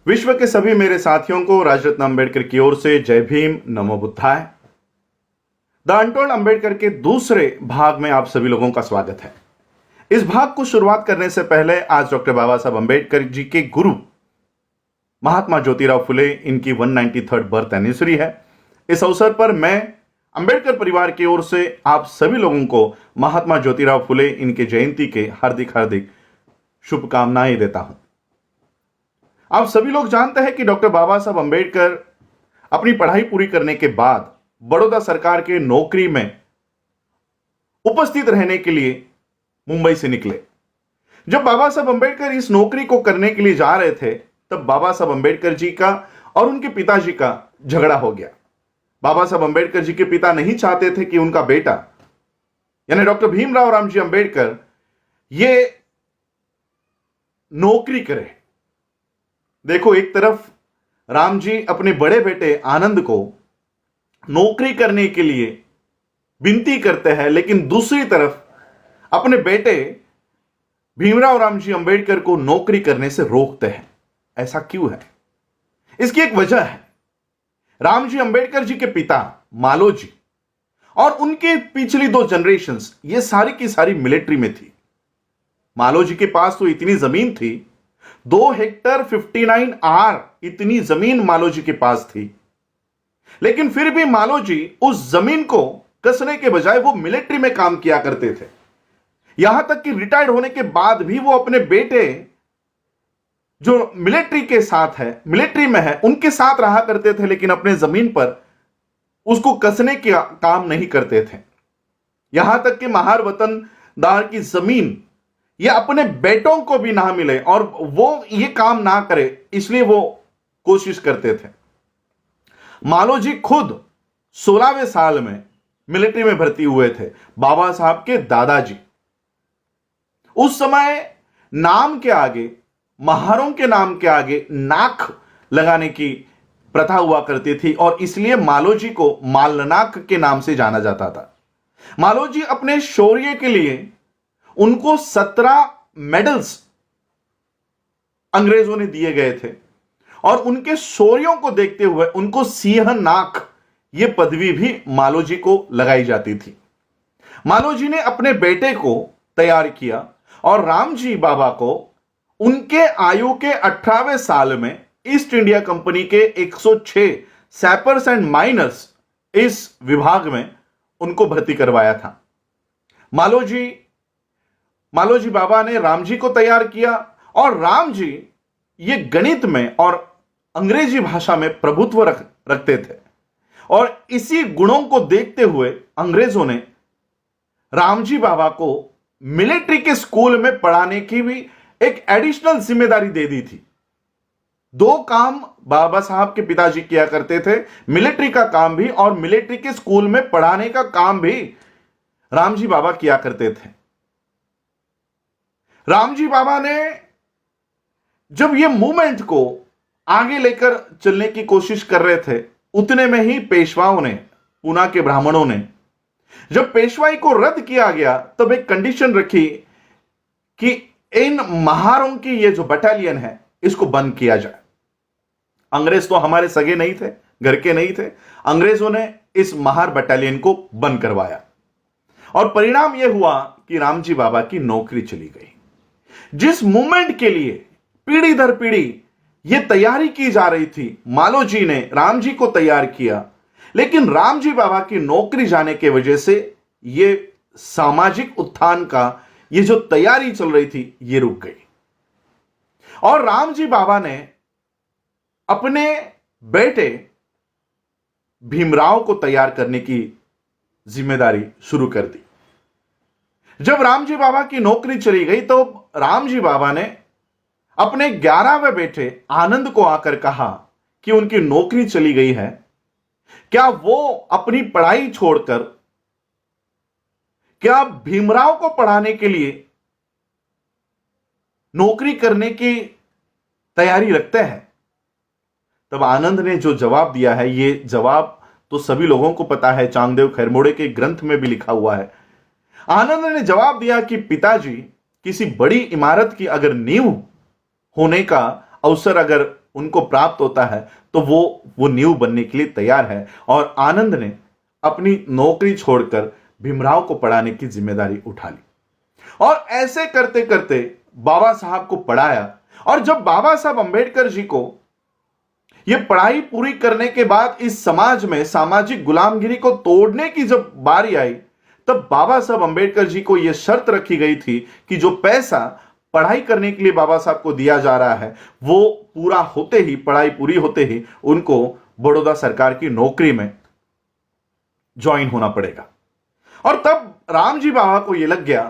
विश्व के सभी मेरे साथियों को राजरत्न अंबेडकर की ओर से जय भीम, नमो बुद्धाय। द अनटोल्ड अंबेडकर के दूसरे भाग में आप सभी लोगों का स्वागत है। इस भाग को शुरुआत करने से पहले आज डॉक्टर बाबा साहब अंबेडकर जी के गुरु महात्मा ज्योतिराव फुले, इनकी 193rd बर्थ एनिवर्सरी है। इस अवसर पर मैं अंबेडकर परिवार की ओर से आप सभी लोगों को महात्मा ज्योतिराव फुले, इनके जयंती के हार्दिक हार्दिक शुभकामनाएं देता हूं। आप सभी लोग जानते हैं कि डॉक्टर बाबा साहब अंबेडकर अपनी पढ़ाई पूरी करने के बाद बड़ौदा सरकार के नौकरी में उपस्थित रहने के लिए मुंबई से निकले। जब बाबा साहब अंबेडकर इस नौकरी को करने के लिए जा रहे थे, तब बाबा साहब अंबेडकर जी का और उनके पिताजी का झगड़ा हो गया। बाबा साहब अंबेडकर जी के पिता नहीं चाहते थे कि उनका बेटा यानी डॉक्टर भीमराव रामजी अंबेडकर ये नौकरी करे। देखो, एक तरफ राम जी अपने बड़े बेटे आनंद को नौकरी करने के लिए विनती करते हैं, लेकिन दूसरी तरफ अपने बेटे भीमराव रामजी अंबेडकर को नौकरी करने से रोकते हैं। ऐसा क्यों है? इसकी एक वजह है। रामजी अंबेडकर जी के पिता मालोजी और उनके पिछली दो जनरेशंस ये सारी की सारी मिलिट्री में थी। मालोजी के पास तो इतनी जमीन थी, 2 हेक्टर 59 आर इतनी जमीन मालोजी के पास थी, लेकिन फिर भी मालोजी उस जमीन को कसने के बजाय वो मिलिट्री में काम किया करते थे। यहां तक कि रिटायर्ड होने के बाद भी वो अपने बेटे जो मिलिट्री के साथ है, मिलिट्री में है, उनके साथ रहा करते थे, लेकिन अपने जमीन पर उसको कसने का काम नहीं करते थे। यहां तक कि महार वतनदार की जमीन ये अपने बेटों को भी ना मिले और वो ये काम ना करे, इसलिए वो कोशिश करते थे। मालोजी खुद 16वें साल में मिलिट्री में भर्ती हुए थे। बाबा साहब के दादाजी उस समय नाम के आगे, महारों के नाम के आगे नाक लगाने की प्रथा हुआ करती थी और इसलिए मालोजी को मालनाक के नाम से जाना जाता था। मालोजी अपने शौर्य के लिए उनको 17 मेडल्स अंग्रेजों ने दिए गए थे और उनके शौर्यों को देखते हुए उनको सिंह नाक यह पदवी भी मालोजी को लगाई जाती थी। मालोजी ने अपने बेटे को तैयार किया और रामजी बाबा को उनके आयु के 18वें साल में ईस्ट इंडिया कंपनी के 106 सैपर्स एंड माइनर्स इस विभाग में उनको भर्ती करवाया था। मालोजी बाबा ने रामजी को तैयार किया और रामजी ये गणित में और अंग्रेजी भाषा में प्रभुत्व रखते थे और इसी गुणों को देखते हुए अंग्रेजों ने रामजी बाबा को मिलिट्री के स्कूल में पढ़ाने की भी एक एडिशनल जिम्मेदारी दे दी थी। 2 काम बाबा साहब के पिताजी किया करते थे, मिलिट्री का काम भी और मिलिट्री के स्कूल में पढ़ाने का काम भी रामजी बाबा किया करते थे। रामजी बाबा ने जब ये मूवमेंट को आगे लेकर चलने की कोशिश कर रहे थे, उतने में ही पेशवाओं ने, पूना के ब्राह्मणों ने, जब पेशवाई को रद्द किया गया तब एक कंडीशन रखी कि इन महारों की ये जो बटालियन है इसको बंद किया जाए। अंग्रेज तो हमारे सगे नहीं थे, घर के नहीं थे। अंग्रेजों ने इस महार बटालियन को बंद करवाया और परिणाम यह हुआ कि रामजी बाबा की नौकरी चली गई। जिस मूवमेंट के लिए पीढ़ी दर पीढ़ी यह तैयारी की जा रही थी, मालोजी ने रामजी को तैयार किया, लेकिन रामजी बाबा की नौकरी जाने की वजह से यह सामाजिक उत्थान का ये जो तैयारी चल रही थी ये रुक गई और रामजी बाबा ने अपने बेटे भीमराव को तैयार करने की जिम्मेदारी शुरू कर दी। जब रामजी बाबा की नौकरी चली गई तो रामजी बाबा ने अपने 11वें बेटे आनंद को आकर कहा कि उनकी नौकरी चली गई है, क्या वो अपनी पढ़ाई छोड़कर क्या भीमराव को पढ़ाने के लिए नौकरी करने की तैयारी रखते हैं? तब आनंद ने जो जवाब दिया है, ये जवाब तो सभी लोगों को पता है, चांगदेव खैरमोड़े के ग्रंथ में भी लिखा हुआ है। आनंद ने जवाब दिया कि पिताजी, किसी बड़ी इमारत की अगर नींव होने का अवसर अगर उनको प्राप्त होता है तो वो नींव बनने के लिए तैयार है। और आनंद ने अपनी नौकरी छोड़कर भीमराव को पढ़ाने की जिम्मेदारी उठा ली और ऐसे करते करते बाबा साहब को पढ़ाया। और जब बाबा साहब अंबेडकर जी को यह पढ़ाई पूरी करने के बाद इस समाज में सामाजिक गुलामगिरी को तोड़ने की जब बारी आई, तब बाबा साहब अंबेडकर जी को यह शर्त रखी गई थी कि जो पैसा पढ़ाई करने के लिए बाबा साहब को दिया जा रहा है वो पूरा होते ही, पढ़ाई पूरी होते ही उनको बड़ौदा सरकार की नौकरी में ज्वाइन होना पड़ेगा। और तब रामजी बाबा को यह लग गया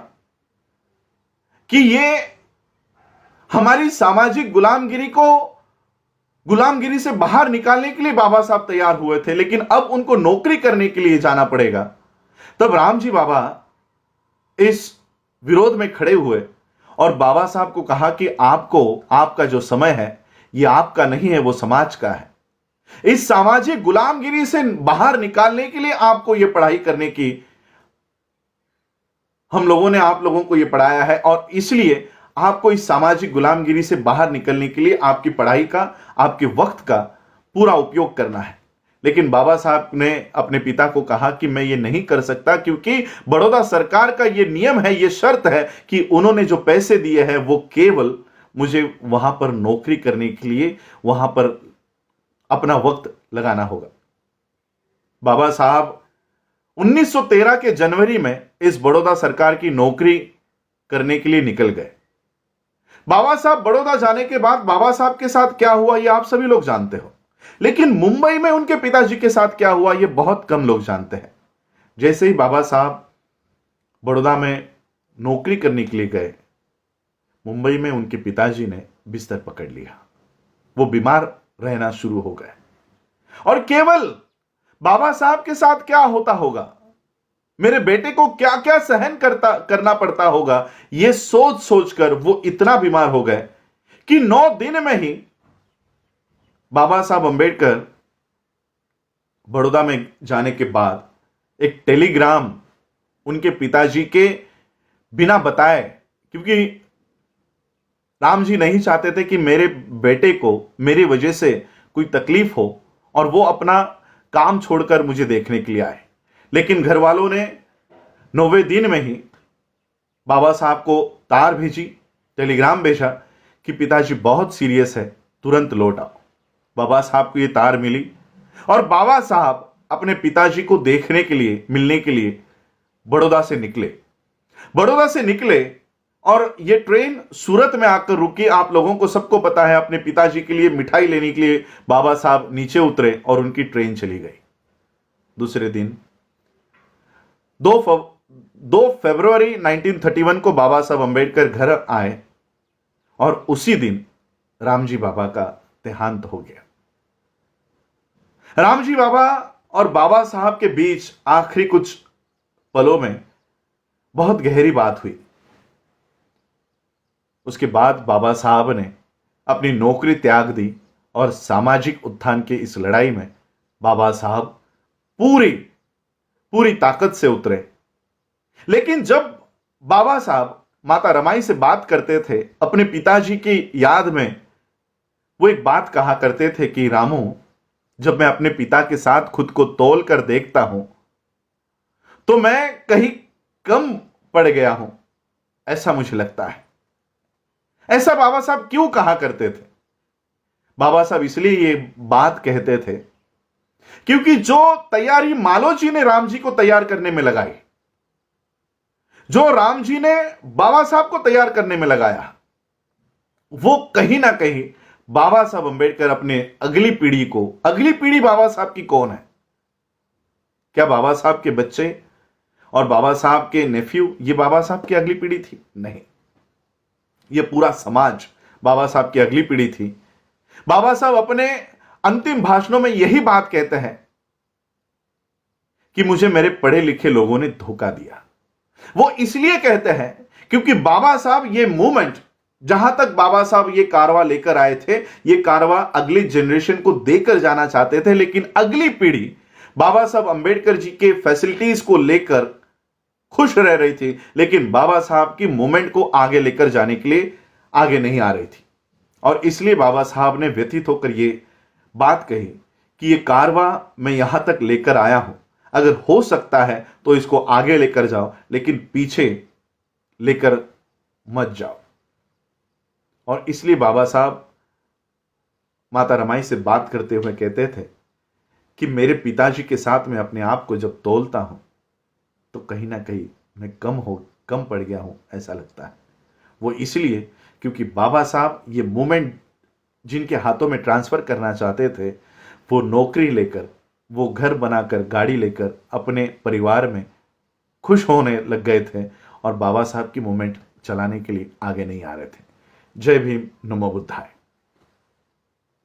कि ये हमारी सामाजिक गुलामगिरी से बाहर निकालने के लिए बाबा साहब तैयार हुए थे, लेकिन अब उनको नौकरी करने के लिए जाना पड़ेगा। तब रामजी बाबा इस विरोध में खड़े हुए और बाबा साहब को कहा कि आपका जो समय है ये आपका नहीं है, वो समाज का है। इस सामाजिक गुलामगिरी से बाहर निकालने के लिए आपको यह पढ़ाई करने की, हम लोगों ने आप लोगों को यह पढ़ाया है और इसलिए आपको इस सामाजिक गुलामगिरी से बाहर निकलने के लिए आपकी पढ़ाई का, आपके वक्त का पूरा उपयोग करना है। लेकिन बाबा साहब ने अपने पिता को कहा कि मैं ये नहीं कर सकता, क्योंकि बड़ौदा सरकार का ये नियम है, ये शर्त है कि उन्होंने जो पैसे दिए हैं वो केवल मुझे वहां पर नौकरी करने के लिए, वहां पर अपना वक्त लगाना होगा। बाबा साहब 1913 के जनवरी में इस बड़ौदा सरकार की नौकरी करने के लिए निकल गए। बाबा साहब बड़ौदा जाने के बाद बाबा साहब के साथ क्या हुआ ये आप सभी लोग जानते हो, लेकिन मुंबई में उनके पिताजी के साथ क्या हुआ ये बहुत कम लोग जानते हैं। जैसे ही बाबा साहब बड़ौदा में नौकरी करने के लिए गए, मुंबई में उनके पिताजी ने बिस्तर पकड़ लिया, वो बीमार रहना शुरू हो गए। और केवल बाबा साहब के साथ क्या होता होगा, मेरे बेटे को क्या क्या सहन करना पड़ता होगा, यह सोच सोचकर वो इतना बीमार हो गए कि 9 दिन में ही बाबा साहब अंबेडकर बड़ौदा में जाने के बाद एक टेलीग्राम उनके पिताजी के बिना बताए, क्योंकि राम जी नहीं चाहते थे कि मेरे बेटे को मेरी वजह से कोई तकलीफ हो और वो अपना काम छोड़कर मुझे देखने के लिए आए। लेकिन घर वालों ने 9वें दिन में ही बाबा साहब को तार भेजी, टेलीग्राम भेजा कि पिताजी बहुत सीरियस है, तुरंत लौट आओ। बाबा साहब को ये तार मिली और बाबा साहब अपने पिताजी को देखने के लिए, मिलने के लिए बड़ौदा से निकले और ये ट्रेन सूरत में आकर रुकी। आप लोगों को सबको पता है, अपने पिताजी के लिए मिठाई लेने के लिए बाबा साहब नीचे उतरे और उनकी ट्रेन चली गई। दूसरे दिन 2 फरवरी 1931 को बाबा साहब अंबेडकर घर आए और उसी दिन रामजी बाबा का देहांत हो गया। रामजी बाबा और बाबा साहब के बीच आखिरी कुछ पलों में बहुत गहरी बात हुई। उसके बाद बाबा साहब ने अपनी नौकरी त्याग दी और सामाजिक उत्थान के इस लड़ाई में बाबा साहब पूरी ताकत से उतरे। लेकिन जब बाबा साहब माता रमाई से बात करते थे अपने पिताजी की याद में, वो एक बात कहा करते थे कि रामू, जब मैं अपने पिता के साथ खुद को तौल कर देखता हूं तो मैं कहीं कम पड़ गया हूं, ऐसा मुझे लगता है। ऐसा बाबा साहब क्यों कहा करते थे? बाबा साहब इसलिए ये बात कहते थे क्योंकि जो तैयारी मालोजी ने राम जी को तैयार करने में लगाई, जो राम जी ने बाबा साहब को तैयार करने में लगाया, वो कहीं ना कहीं बाबा साहब अंबेडकर अपने अगली पीढ़ी बाबा साहब की कौन है? क्या बाबा साहब के बच्चे और बाबा साहब के नेफ्यू ये बाबा साहब की अगली पीढ़ी थी? नहीं, ये पूरा समाज बाबा साहब की अगली पीढ़ी थी। बाबा साहब अपने अंतिम भाषणों में यही बात कहते हैं कि मुझे मेरे पढ़े लिखे लोगों ने धोखा दिया। वो इसलिए कहते हैं क्योंकि बाबा साहब ये मूवमेंट, जहां तक बाबा साहब ये कारवा लेकर आए थे, ये कारवा अगली जनरेशन को देकर जाना चाहते थे, लेकिन अगली पीढ़ी बाबा साहब अंबेडकर जी के फैसिलिटीज को लेकर खुश रह रही थी, लेकिन बाबा साहब की मूवमेंट को आगे लेकर जाने के लिए आगे नहीं आ रही थी। और इसलिए बाबा साहब ने व्यथित होकर ये बात कही कि ये कारवां मैं यहां तक लेकर आया हूं, अगर हो सकता है तो इसको आगे लेकर जाओ, लेकिन पीछे लेकर मत जाओ। और इसलिए बाबा साहब माता रमाई से बात करते हुए कहते थे कि मेरे पिताजी के साथ मैं अपने आप को जब तोलता हूं तो कहीं ना कहीं मैं कम पड़ गया हूं ऐसा लगता है। वो इसलिए क्योंकि बाबा साहब ये मोमेंट जिनके हाथों में ट्रांसफर करना चाहते थे, वो नौकरी लेकर, वो घर बनाकर, गाड़ी लेकर अपने परिवार में खुश होने लग गए थे और बाबा साहब की मूवमेंट चलाने के लिए आगे नहीं आ रहे थे। जय भीम, नमो बुद्धाय।